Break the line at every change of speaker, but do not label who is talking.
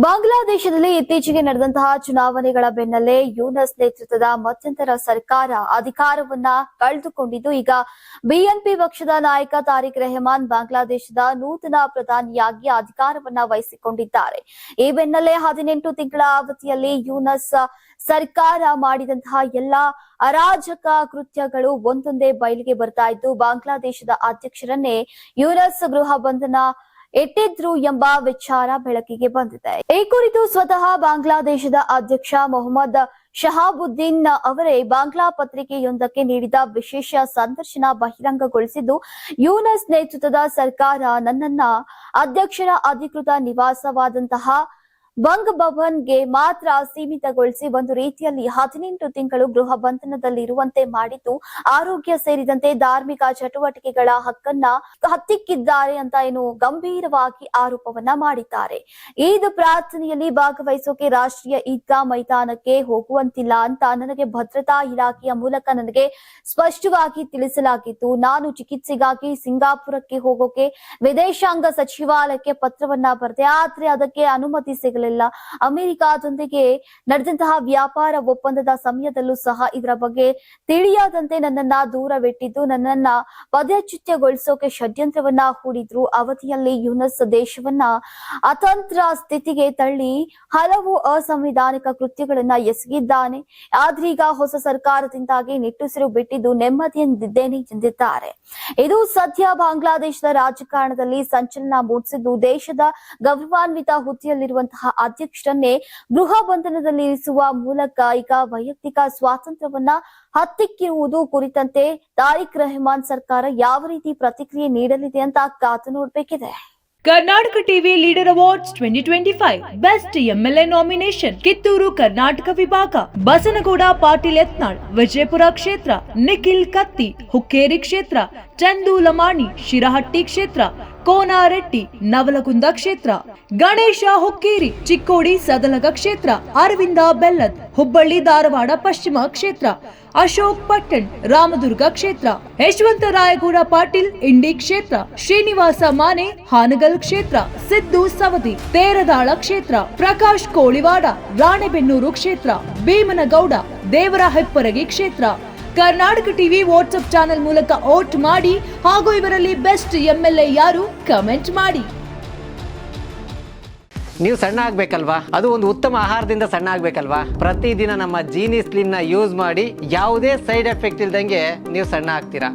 ಬಾಂಗ್ಲಾದೇಶದಲ್ಲಿ ಇತ್ತೀಚೆಗೆ ನಡೆದಂತಹ ಚುನಾವಣೆಗಳ ಬೆನ್ನಲ್ಲೇ ಯೂನಸ್ ನೇತೃತ್ವದ ಮಧ್ಯಂತರ ಸರ್ಕಾರ ಅಧಿಕಾರವನ್ನ ಕಳೆದುಕೊಂಡಿದ್ದು ಈಗ ಬಿಎನ್ಪಿ ಪಕ್ಷದ ನಾಯಕ ತಾರಿಕ್ ರೆಹಮಾನ್ ಬಾಂಗ್ಲಾದೇಶದ ನೂತನ ಪ್ರಧಾನಿಯಾಗಿ ಅಧಿಕಾರವನ್ನ ವಹಿಸಿಕೊಂಡಿದ್ದಾರೆ. ಈ ಬೆನ್ನಲ್ಲೇ 18 ತಿಂಗಳ ಅವಧಿಯಲ್ಲಿ ಯೂನಸ್ ಸರ್ಕಾರ ಮಾಡಿದಂತಹ ಎಲ್ಲಾ ಅರಾಜಕ ಕೃತ್ಯಗಳು ಒಂದೊಂದೇ ಬಯಲಿಗೆ ಬರ್ತಾ ಇದ್ದು ಬಾಂಗ್ಲಾದೇಶದ ಅಧ್ಯಕ್ಷರನ್ನೇ ಯೂನಸ್ ಗೃಹ ಬಂಧನ ಇಟ್ಟಿದ್ರು ಎಂಬ ವಿಚಾರ ಬೆಳಕಿಗೆ ಬಂದಿದೆ. ಈ ಕುರಿತು ಸ್ವತಃ ಬಾಂಗ್ಲಾದೇಶದ ಅಧ್ಯಕ್ಷ ಮೊಹಮ್ಮದ್ ಶಹಾಬುದ್ದೀನ್ ಅವರೇ ಬಾಂಗ್ಲಾ ಪತ್ರಿಕೆಯೊಂದಕ್ಕೆ ನೀಡಿದ ವಿಶೇಷ ಸಂದರ್ಶನ ಬಹಿರಂಗಗೊಳಿಸಿದ್ದು, ಯೂನಸ್ ನೇತೃತ್ವದ ಸರ್ಕಾರ ನನ್ನನ್ನ ಅಧ್ಯಕ್ಷರ ಅಧಿಕೃತ ನಿವಾಸವಾದಂತಹ ಬಂಗ್ ಭವನ್ಗೆ ಮಾತ್ರ ಸೀಮಿತಗೊಳಿಸಿ ಒಂದು ರೀತಿಯಲ್ಲಿ 18 ತಿಂಗಳು ಗೃಹ ಬಂಧನದಲ್ಲಿರುವಂತೆ ಮಾಡಿದ್ದು, ಆರೋಗ್ಯ ಸೇರಿದಂತೆ ಧಾರ್ಮಿಕ ಚಟುವಟಿಕೆಗಳ ಹಕ್ಕನ್ನ ಹತ್ತಿಕ್ಕಿದ್ದಾರೆ ಅಂತ ಗಂಭೀರವಾಗಿ ಆರೋಪವನ್ನ ಮಾಡಿದ್ದಾರೆ. ಈದ್ ಪ್ರಾರ್ಥನೆಯಲ್ಲಿ ಭಾಗವಹಿಸೋಕೆ ರಾಷ್ಟ್ರೀಯ ಈದ್ಗಾ ಮೈದಾನಕ್ಕೆ ಹೋಗುವಂತಿಲ್ಲ ಅಂತ ನನಗೆ ಭದ್ರತಾ ಇಲಾಖೆಯ ಮೂಲಕ ನನಗೆ ಸ್ಪಷ್ಟವಾಗಿ ತಿಳಿಸಲಾಗಿತ್ತು. ನಾನು ಚಿಕಿತ್ಸೆಗಾಗಿ ಸಿಂಗಾಪುರಕ್ಕೆ ಹೋಗೋಕೆ ವಿದೇಶಾಂಗ ಸಚಿವಾಲಯಕ್ಕೆ ಪತ್ರವನ್ನ ಬರೆದೆ, ಆದ್ರೆ ಅದಕ್ಕೆ ಅನುಮತಿ ಸಿಗಲಿಲ್ಲ. ಅಮೆರಿಕಾದೊಂದಿಗೆ ನಡೆದಂತಹ ವ್ಯಾಪಾರ ಒಪ್ಪಂದದ ಸಮಯದಲ್ಲೂ ಸಹ ಇದರ ಬಗ್ಗೆ ತಿಳಿಯದಂತೆ ನನ್ನನ್ನ ದೂರವಿಟ್ಟಿದ್ದು, ನನ್ನನ್ನ ಪದಚ್ಯುತಗೊಳಿಸೋಕೆ ಷಡ್ಯಂತ್ರವನ್ನ ಹೂಡಿದ್ರು. ಅವಧಿಯಲ್ಲಿ ಯೂನಸ್ ದೇಶವನ್ನ ಅತಂತ್ರ ಸ್ಥಿತಿಗೆ ತಳ್ಳಿ ಹಲವು ಅಸಂವಿಧಾನಿಕ ಕೃತ್ಯಗಳನ್ನ ಎಸಗಿದ್ದಾನೆ. ಆದ್ರೀಗ ಹೊಸ ಸರ್ಕಾರದಿಂದಾಗಿ ನಿಟ್ಟುಸಿರು ಬಿಟ್ಟಿದ್ದು ನೆಮ್ಮದಿಯಿಂದಿದ್ದೇನೆ ಎಂದಿದ್ದಾರೆ. ಇದು ಸದ್ಯ ಬಾಂಗ್ಲಾದೇಶದ ರಾಜಕಾರಣದಲ್ಲಿ ಸಂಚಲನ ಮೂಡಿಸಿದ್ದು, ದೇಶದ ಗೌರವಾನ್ವಿತ ಹುದ್ದೆಯಲ್ಲಿರುವಂತಹ ಅಧ್ಯಕ್ಷರನ್ನೇ ಗೃಹ ಬಂಧನದಲ್ಲಿರಿಸುವ ಮೂಲಕ ಈಗ ವೈಯಕ್ತಿಕ ಸ್ವಾತಂತ್ರ್ಯವನ್ನ ಹತ್ತಿಕ್ಕಿರುವುದು ಕುರಿತಂತೆ ತಾರಿಕ್ ರೆಹಮಾನ್ ಸರ್ಕಾರ ಯಾವ ರೀತಿ ಪ್ರತಿಕ್ರಿಯೆ ನೀಡಲಿದೆ ಅಂತ ಕಾದು ನೋಡಬೇಕಿದೆ.
Karnataka TV leader awards 2025 best MLA nomination Kittur Karnataka ವಿಭಾಗ ಬಸನಗೌಡ ಪಾಟೀಲ್ ಯತ್ನಾಳ್ ವಿಜಯಪುರ ಕ್ಷೇತ್ರ, ನಿಖಿಲ್ ಕತ್ತಿ ಹುಕ್ಕೇರಿ ಕ್ಷೇತ್ರ, ಚಂದು ಲಮಾಣಿ ಶಿರಹಟ್ಟಿ ಕ್ಷೇತ್ರ, ಕೋನಾರೆಡ್ಡಿ ನವಲಗುಂದ ಕ್ಷೇತ್ರ, ಗಣೇಶ ಹುಕ್ಕೇರಿ ಚಿಕ್ಕೋಡಿ ಸದಲಗ ಕ್ಷೇತ್ರ, ಅರವಿಂದ ಬೆಲ್ಲದ್ ಹುಬ್ಬಳ್ಳಿ ಧಾರವಾಡ ಪಶ್ಚಿಮ ಕ್ಷೇತ್ರ, ಅಶೋಕ್ ಪಟ್ಟಣ್ ರಾಮದುರ್ಗ ಕ್ಷೇತ್ರ, ಯಶವಂತ ರಾಯಗೌಡ ಪಾಟೀಲ್ ಇಂಡಿ ಕ್ಷೇತ್ರ, ಶ್ರೀನಿವಾಸ ಮಾನೆ ಹಾನಗಲ್ ಕ್ಷೇತ್ರ, ಸಿದ್ದು ಸವದಿ ತೇರದಾಳ ಕ್ಷೇತ್ರ, ಪ್ರಕಾಶ್ ಕೋಳಿವಾಡ ರಾಣೆಬೆನ್ನೂರು ಕ್ಷೇತ್ರ, ಭೀಮನಗೌಡ ದೇವರ ಹೆಪ್ಪರಗಿ ಕ್ಷೇತ್ರ. ಕರ್ನಾಟಕ ಟಿವಿ ವಾಟ್ಸ್ಆಪ್ ಚಾನೆಲ್ ಮೂಲಕ ವೋಟ್ ಮಾಡಿ ಹಾಗೂ ಇವರಲ್ಲಿ ಬೆಸ್ಟ್ ಎಂಎಲ್ಎ ಯಾರು ಕಮೆಂಟ್ ಮಾಡಿ.
ನೀವು ಸಣ್ಣ ಆಗ್ಬೇಕಲ್ವಾ? ಅದು ಒಂದು ಉತ್ತಮ ಆಹಾರದಿಂದ ಸಣ್ಣ ಆಗ್ಬೇಕಲ್ವಾ? ಪ್ರತಿದಿನ ನಮ್ಮ ಜೀನಿ ಸ್ಲಿಮ್ ನ ಯೂಸ್ ಮಾಡಿ ಯಾವುದೇ ಸೈಡ್ ಎಫೆಕ್ಟ್ ಇಲ್ದಂಗೆ ನೀವು ಸಣ್ಣ ಆಗ್ತೀರಾ.